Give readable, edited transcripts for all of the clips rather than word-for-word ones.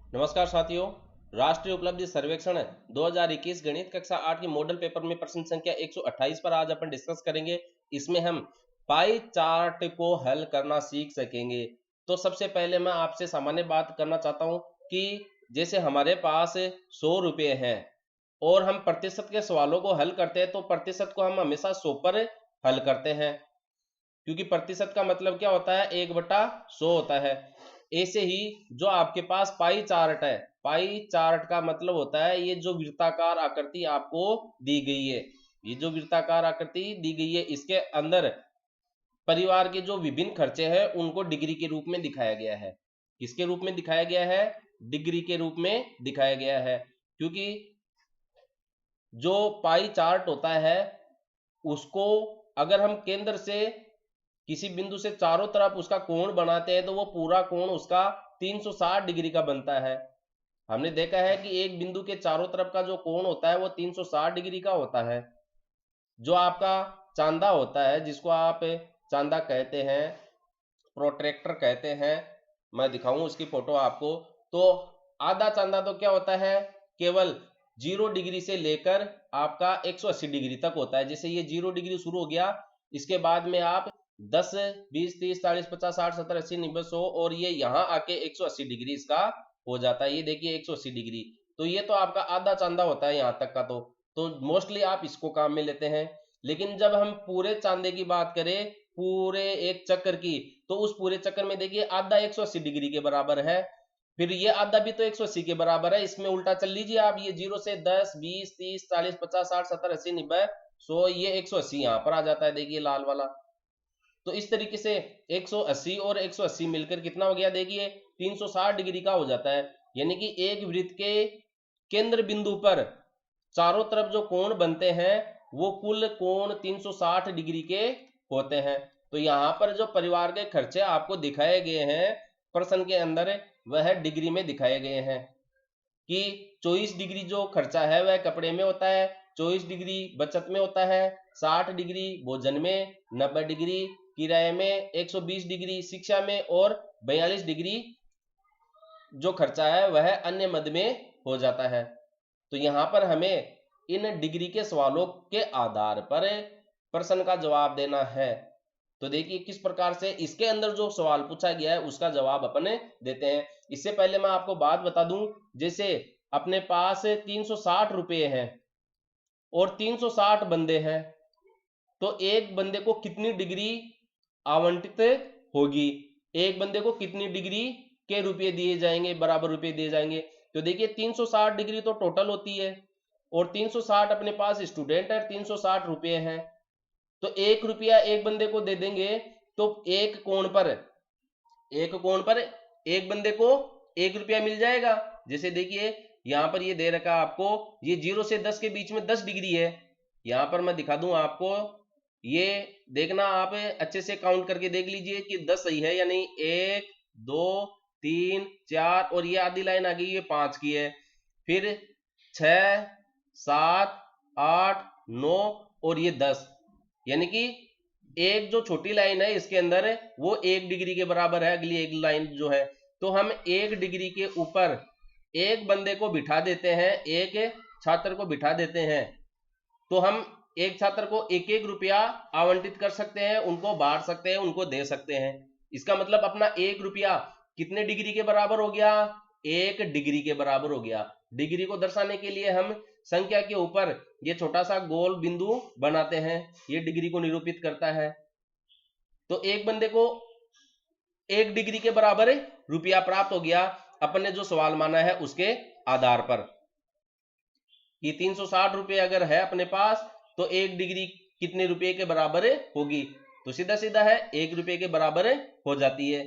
नमस्कार साथियों। राष्ट्रीय उपलब्धि सर्वेक्षण 2021 गणित कक्षा 8 के मॉडल पेपर में प्रश्न संख्या 128 पर आज अपन डिस्कस करेंगे। इसमें हम पाई चार्ट को हल करना सीख सकेंगे। तो सबसे पहले मैं आपसे सामान्य बात करना चाहता हूं कि जैसे हमारे पास 100 रुपये हैं और हम प्रतिशत के सवालों को हल करते हैं तो प्रतिशत को हम हमेशा 100 पर हल करते हैं, क्योंकि प्रतिशत का मतलब क्या होता है, 1/100 होता है। ऐसे ही जो आपके पास पाई चार्ट है, पाई चार्ट का मतलब होता है ये जो वृत्ताकार आकृति आपको दी गई है, ये जो वृत्ताकार आकृति दी गई है इसके अंदर परिवार के जो विभिन्न खर्चे हैं उनको डिग्री के रूप में दिखाया गया है। किसके रूप में दिखाया गया है? डिग्री के रूप में दिखाया गया है। क्योंकि जो पाई चार्ट होता है उसको अगर हम केंद्र से किसी बिंदु से चारों तरफ उसका कोण बनाते हैं तो वो पूरा कोण उसका 360 डिग्री का बनता है। हमने देखा है कि एक बिंदु के चारों तरफ का जो कोण होता है वो 360 डिग्री का होता है। जो आपका चांदा होता है, जिसको आप चांदा कहते हैं, प्रोट्रैक्टर कहते हैं, मैं दिखाऊं उसकी फोटो आपको। तो आधा चांदा तो क्या होता है, केवल 0 डिग्री से लेकर आपका 180 डिग्री तक होता है। जैसे ये 0 डिग्री शुरू हो गया, इसके बाद में आप 10, 20, 30, 40, 50, 60, 70, 80, 90, 100 और ये यहाँ आके 180 डिग्री इसका हो जाता है। ये देखिए 180 डिग्री, तो ये तो आपका आधा चांदा होता है यहाँ तक का। तो मोस्टली आप इसको काम में लेते हैं। लेकिन जब हम पूरे चांदे की बात करें, पूरे एक चक्कर की, तो उस पूरे चक्कर में देखिए आधा 180 डिग्री के बराबर है, फिर ये आधा भी तो 180 के बराबर है। इसमें उल्टा चल लीजिए आप, ये 0 से 10, 20, 30, 40, 50, 60, 70, 80, 90, 100, ये 180 यहाँ पर आ जाता है, देखिए लाल वाला। तो इस तरीके से 180 और 180 मिलकर कितना हो गया, देखिए 360 डिग्री का हो जाता है। यानी कि एक वृत्त के केंद्र बिंदु पर चारों तरफ जो कोण बनते हैं वो कुल कोण 360 डिग्री के होते हैं। तो यहाँ पर जो परिवार के खर्चे आपको दिखाए गए हैं प्रश्न के अंदर, वह डिग्री में दिखाए गए हैं कि 24 डिग्री जो खर्चा है वह कपड़े में होता है, 24 डिग्री बचत में होता है, 60 डिग्री भोजन में, 90 डिग्री किराए में, 120 डिग्री शिक्षा में और 42 डिग्री जो खर्चा है वह अन्य मद में हो जाता है। तो यहाँ पर हमें इन डिग्री के सवालों के आधार पर प्रश्न का जवाब देना है। तो देखिए किस प्रकार से इसके अंदर जो सवाल पूछा गया है उसका जवाब अपने देते हैं। इससे पहले मैं आपको बात बता दूं, जैसे अपने पास 360 रुपये हैं और 360 बंदे हैं, तो एक बंदे को कितनी डिग्री आवंटित होगी, एक बंदे को कितनी डिग्री के रुपये दिए जाएंगे, बराबर रुपये दिए जाएंगे। तो देखिए 360 डिग्री तो टोटल होती है और 360 अपने पास स्टूडेंट है, 360 रुपये हैं, तो 1 रुपया एक बंदे को दे देंगे। तो एक कोण पर एक बंदे को 1 रुपया मिल जाएगा। जैसे देखिए यहां पर ये दे रखा आपको, ये 0 से 10 के बीच में 10 डिग्री है। यहां पर मैं दिखा दूं आपको, ये देखना आप अच्छे से काउंट करके देख लीजिए कि 10 सही है या नहीं। 1, 2, 3, 4 और ये आधी लाइन आ गई, ये 5 की है। फिर 6, 7, 8, 9 और ये 10, यानी कि एक जो छोटी लाइन है इसके अंदर वो 1 डिग्री के बराबर है। अगली एक लाइन जो है, तो हम 1 डिग्री के ऊपर एक बंदे को बिठा देते हैं, एक छात्र को बिठा देते हैं। तो हम एक छात्र को 1-1 रुपया आवंटित कर सकते हैं, उनको बांट सकते हैं, उनको दे सकते हैं। इसका मतलब अपना 1 रुपया कितने डिग्री के बराबर हो गया, 1 डिग्री के बराबर हो गया। डिग्री को दर्शाने के लिए हम संख्या के ऊपर ये छोटा सा गोल बिंदु बनाते हैं, ये डिग्री को निरूपित करता है। तो एक बंदे को 1 डिग्री के बराबर रुपया प्राप्त हो गया अपन ने जो सवाल माना है उसके आधार पर। ये 360 रुपये अगर है अपने पास तो 1 डिग्री कितने रुपए के बराबर होगी, तो सीधा सीधा है 1 रुपये के बराबर हो जाती है।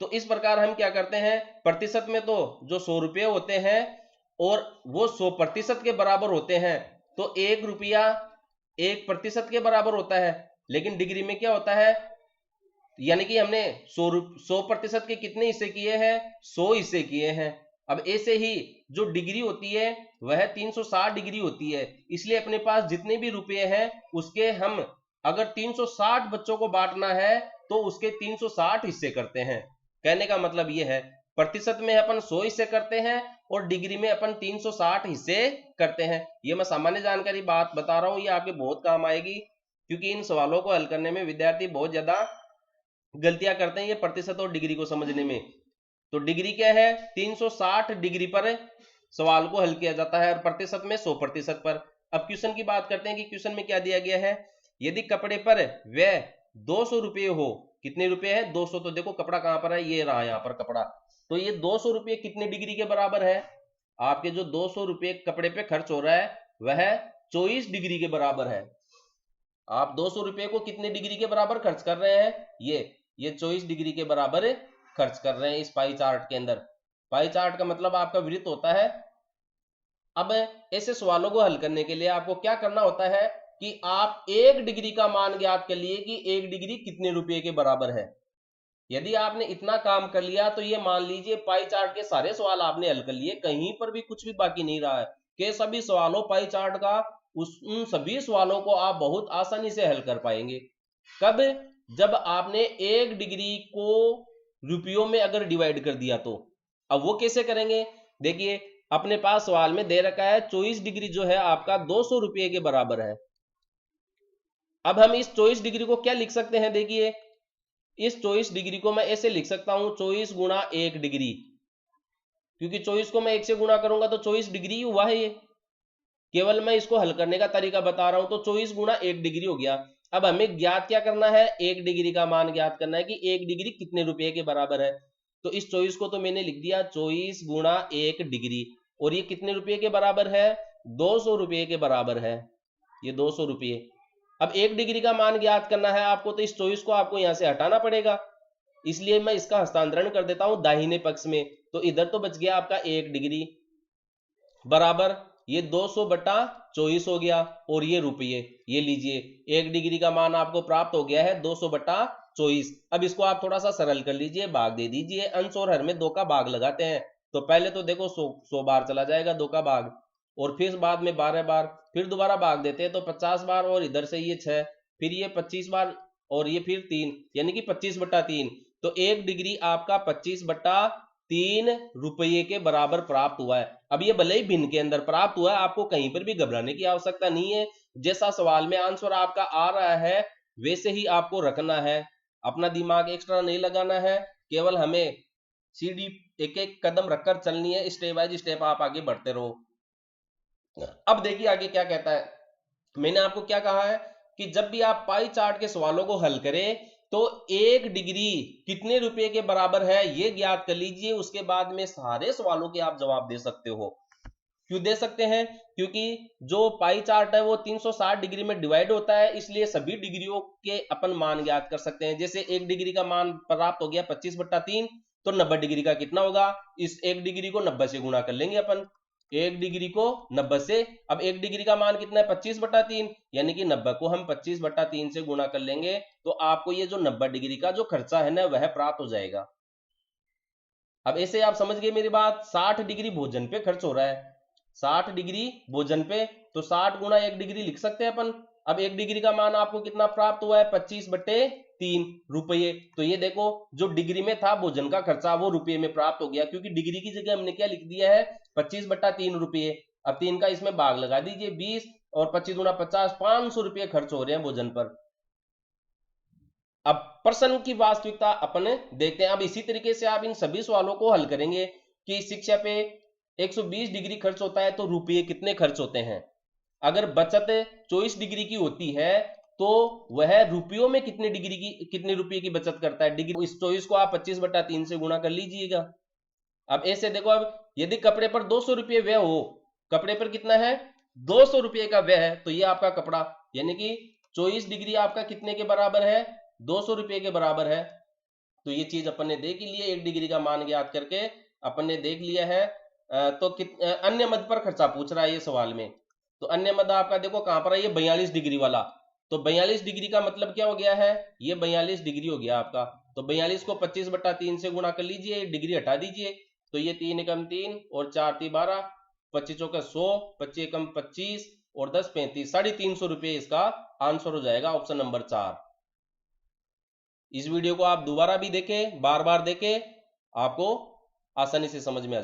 तो इस प्रकार हम क्या करते हैं, प्रतिशत में तो जो 100 रुपये होते हैं और वो 100% के बराबर होते हैं, तो 1 रुपया 1% के बराबर होता है। लेकिन डिग्री में क्या होता है, यानी कि हमने 100% के कितने हिस्से किए हैं, 100 हिस्से किए हैं। अब ऐसे ही जो डिग्री होती है वह 360 डिग्री होती है, इसलिए अपने पास जितने भी रुपये हैं उसके हम अगर 360 बच्चों को बांटना है तो उसके 360 हिस्से करते हैं। कहने का मतलब यह है प्रतिशत में अपन 100 हिस्से करते हैं और डिग्री में अपन 360 हिस्से करते हैं। ये मैं सामान्य जानकारी बात बता रहा हूं, ये आपके बहुत काम आएगी, क्योंकि इन सवालों को हल करने में विद्यार्थी बहुत ज्यादा गलतियां करते हैं ये प्रतिशत और डिग्री को समझने में। तो डिग्री क्या है, 360 डिग्री पर सवाल को हल किया जाता है और प्रतिशत में 100% पर। अब क्वेश्चन की बात करते हैं कि क्वेश्चन में क्या दिया गया है। यदि कपड़े पर व्यय 200 रुपये हो, कितने रुपए है, 200, तो देखो कपड़ा कहां पर है, ये रहा यहां पर कपड़ा, तो ये 200 रुपये कितने डिग्री के बराबर है, आपके जो 200 रुपये कपड़े पे खर्च हो रहा है वह 24 डिग्री के बराबर है। आप 200 रुपये को कितने डिग्री के बराबर खर्च कर रहे हैं, ये 24 डिग्री के बराबर खर्च कर रहे हैं इस पाई चार्ट के अंदर। पाई चार्ट का मतलब आपका वृत्त होता है। अब ऐसे सवालों को हल करने के लिए आपको क्या करना होता है कि आप 1 डिग्री का मान ज्ञात कर लिए कि 1 डिग्री कितने रुपए के बराबर है। यदि आपने इतना काम कर लिया तो ये मान लीजिए पाई चार्ट के सारे सवाल आपने हल कर लिए, कहीं पर भी कुछ भी बाकी नहीं रहा है कि सभी सवालों पाई चार्ट का उन सभी सवालों को आप बहुत आसानी से हल कर पाएंगे। कब, जब आपने 1 डिग्री को रुपयों में अगर डिवाइड कर दिया तो। अब वो कैसे करेंगे, देखिए अपने पास सवाल में दे रखा है 24 डिग्री जो है आपका 200 रुपये के बराबर है। अब हम इस 24 डिग्री को क्या लिख सकते हैं, देखिए इस 24 डिग्री को मैं ऐसे लिख सकता हूं 24 गुणा 1 डिग्री, क्योंकि 24 को मैं 1 से गुणा करूंगा तो 24 डिग्री हुआ है। ये केवल मैं इसको हल करने का तरीका बता रहा हूं, तो 24 गुणा 1 डिग्री हो गया। अब हमें ज्ञात क्या करना है, 1 डिग्री का मान ज्ञात करना है कि 1 डिग्री कितने रुपए के बराबर है। तो इस 24 को तो मैंने लिख दिया 24 गुणा 1 डिग्री, और ये कितने रुपए के बराबर है, 200 रुपये के बराबर है, ये 200 रुपये। अब 1 डिग्री का मान ज्ञात करना है आपको, तो इस 24 को आपको यहां से हटाना पड़ेगा, इसलिए मैं इसका हस्तांतरण कर देता हूं दाहिने पक्ष में। तो इधर तो बच गया आपका 1 डिग्री बराबर ये 200 बटा 24 हो गया, और ये रुपये, ये लीजिए 1 डिग्री का मान आपको प्राप्त हो गया है 200 बटा 24। अब इसको आप थोड़ा सा सरल कर लीजिए, भाग दे दीजिए, अंश और हर में 2 का भाग लगाते हैं। तो पहले तो देखो 100 बार चला जाएगा 2 का भाग, और फिर बाद में 12 बार, फिर दोबारा भाग देते हैं तो 50 बार, और इधर से ये 6, फिर ये 25 बार, और ये फिर 3, यानी कि 25 बटा 3। तो 1 डिग्री आपका 25 बटा 3 रुपये के बराबर प्राप्त हुआ है। अब ये भले ही भिन्न के अंदर प्राप्त हुआ है, आपको कहीं पर भी घबराने की आवश्यकता नहीं है। जैसा सवाल में आंसर आपका आ रहा है वैसे ही आपको रखना है, अपना दिमाग एक्स्ट्रा नहीं लगाना है, केवल हमें सीढ़ी एक एक कदम रखकर चलनी है, स्टेप बाय स्टेप आप आगे बढ़ते रहो। अब देखिए आगे क्या कहता है, मैंने आपको क्या कहा है कि जब भी आप पाई चार्ट के सवालों को हल करें तो 1 डिग्री कितने रुपए के बराबर है ये ज्ञात कर लीजिए, उसके बाद में सारे सवालों के आप जवाब दे सकते हो। क्यों दे सकते हैं, क्योंकि जो पाई चार्ट है वो 360 डिग्री में डिवाइड होता है, इसलिए सभी डिग्रियों के अपन मान ज्ञात कर सकते हैं। जैसे 1 डिग्री का मान प्राप्त हो गया 25 बट्टा 3, तो 90 डिग्री का कितना होगा, इस 1 डिग्री को 90 से गुणा कर लेंगे अपन, 1 डिग्री को 90 से। अब 1 डिग्री का मान कितना है 25 बट्टा 3, यानी कि 90 को हम 25 बट्टा 3 से गुणा कर लेंगे, तो आपको ये जो 90 डिग्री का जो खर्चा है ना वह प्राप्त हो जाएगा। अब ऐसे आप समझ गए मेरी बात। 60 डिग्री भोजन पे खर्च हो रहा है, 60 डिग्री भोजन पे, तो 60 गुणा 1 डिग्री लिख सकते हैं अपन। अब 1 डिग्री का मान आपको कितना प्राप्त हुआ है 25 बटे 3 रुपये। तो ये देखो जो डिग्री में था भोजन का खर्चा वो रुपये में प्राप्त हो गया, क्योंकि डिग्री की जगह हमने क्या लिख दिया है 25 बटा 3 रुपये। अब 3 का इसमें भाग लगा दीजिए 20, और 25 गुणा 50, 500 रुपये खर्च हो रहे हैं भोजन पर। अब प्रश्न की वास्तविकता अपन देखते हैं। अब इसी तरीके से आप इन सभी सवालों को हल करेंगे कि शिक्षा पे 120 डिग्री खर्च होता है तो रुपये कितने खर्च होते हैं। अगर बचत 24 डिग्री की होती है तो वह रुपयों में कितने रुपये की बचत करता है डिग्री। इस 24 को आप 25 बटा 3 से गुणा कर लीजिएगा। अब ऐसे देखो, अब यदि कपड़े पर 200 रुपये व्यय हो, कपड़े पर कितना है 200 रुपये का व्यय है, तो ये आपका कपड़ा, यानी कि 24 डिग्री आपका कितने के बराबर है 200 रुपये के बराबर है। तो ये चीज अपन ने देख लिया, 1 डिग्री का मान ज्ञात करके अपन ने देख लिया है। तो अन्य मद पर खर्चा पूछ रहा है ये सवाल में, तो अन्य मद आपका देखो कहां पर है, ये 42 डिग्री वाला। तो 42 डिग्री का मतलब क्या हो गया है, ये 42 डिग्री हो गया आपका। तो 42 को 25 बटा 3 से गुणा कर लीजिए, डिग्री हटा दीजिए, तो ये 3 एकम 3 और 4 3 12, 25 चौका 100, 25 एकम 25 और 10 35, 350 रुपये इसका आंसर हो जाएगा, ऑप्शन नंबर 4। इस वीडियो को आप दोबारा भी देखें, बार बार देखें, आपको आसानी से समझ में आ